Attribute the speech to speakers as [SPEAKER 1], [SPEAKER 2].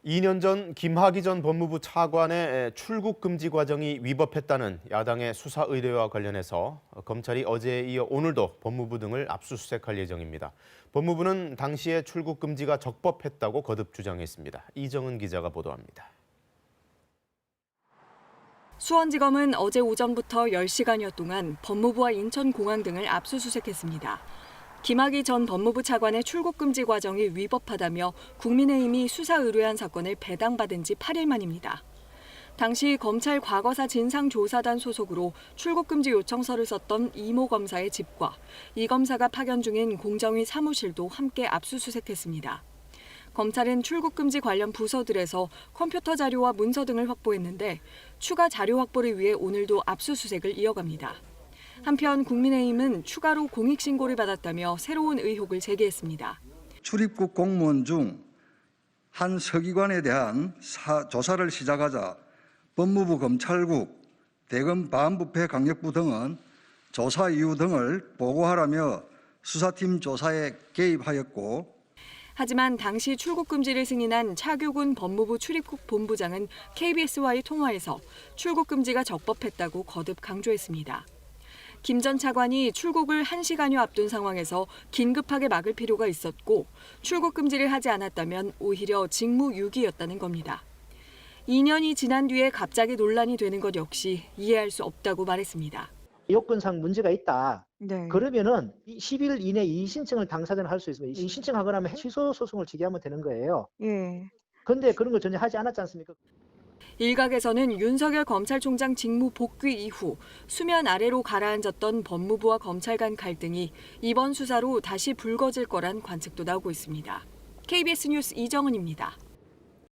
[SPEAKER 1] 2년 전 김학의 전 법무부 차관의 출국 금지 과정이 위법했다는 야당의 수사 의뢰와 관련해서 검찰이 어제에 이어 오늘도 법무부 등을 압수수색할 예정입니다. 법무부는 당시에 출국 금지가 적법했다고 거듭 주장했습니다. 이정은 기자가 보도합니다.
[SPEAKER 2] 수원지검은 어제 오전부터 10시간여 동안 법무부와 인천공항 등을 압수수색했습니다. 김학의 전 법무부 차관의 출국 금지 과정이 위법하다며 국민의힘이 수사 의뢰한 사건을 배당받은 지 8일 만입니다. 당시 검찰 과거사 진상조사단 소속으로 출국 금지 요청서를 썼던 이모 검사의 집과 이 검사가 파견 중인 공정위 사무실도 함께 압수수색했습니다. 검찰은 출국 금지 관련 부서들에서 컴퓨터 자료와 문서 등을 확보했는데 추가 자료 확보를 위해 오늘도 압수수색을 이어갑니다. 한편 국민의힘은 추가로 공익신고를 받았다며 새로운 의혹을 제기했습니다.
[SPEAKER 3] 출입국 공무원 중 한 서기관에 대한 조사를 시작하자 법무부 검찰국, 대검 반부패 강력부 등은 조사 이유 등을 보고하라며 수사팀 조사에 개입하였고,
[SPEAKER 2] 하지만 당시 출국 금지를 승인한 차교군 법무부 출입국 본부장은 KBS와의 통화에서 출국 금지가 적법했다고 거듭 강조했습니다. 김 전 차관이 출국을 1시간여 앞둔 상황에서 긴급하게 막을 필요가 있었고 출국 금지를 하지 않았다면 오히려 직무유기였다는 겁니다. 2년이 지난 뒤에 갑자기 논란이 되는 것 역시 이해할 수 없다고 말했습니다.
[SPEAKER 4] 요건상 문제가 있다.
[SPEAKER 2] 네.
[SPEAKER 4] 그러면은 10일 이내 이의신청을 당사자는 할 수 있습니다. 이의신청하거나 하면 취소 소송을 제기하면 되는 거예요.
[SPEAKER 2] 예.
[SPEAKER 4] 그런데 그런 걸 전혀 하지 않았지 않습니까?
[SPEAKER 2] 일각에서는 윤석열 검찰총장 직무 복귀 이후 수면 아래로 가라앉았던 법무부와 검찰 간 갈등이 이번 수사로 다시 불거질 거란 관측도 나오고 있습니다. KBS 뉴스 이정은입니다.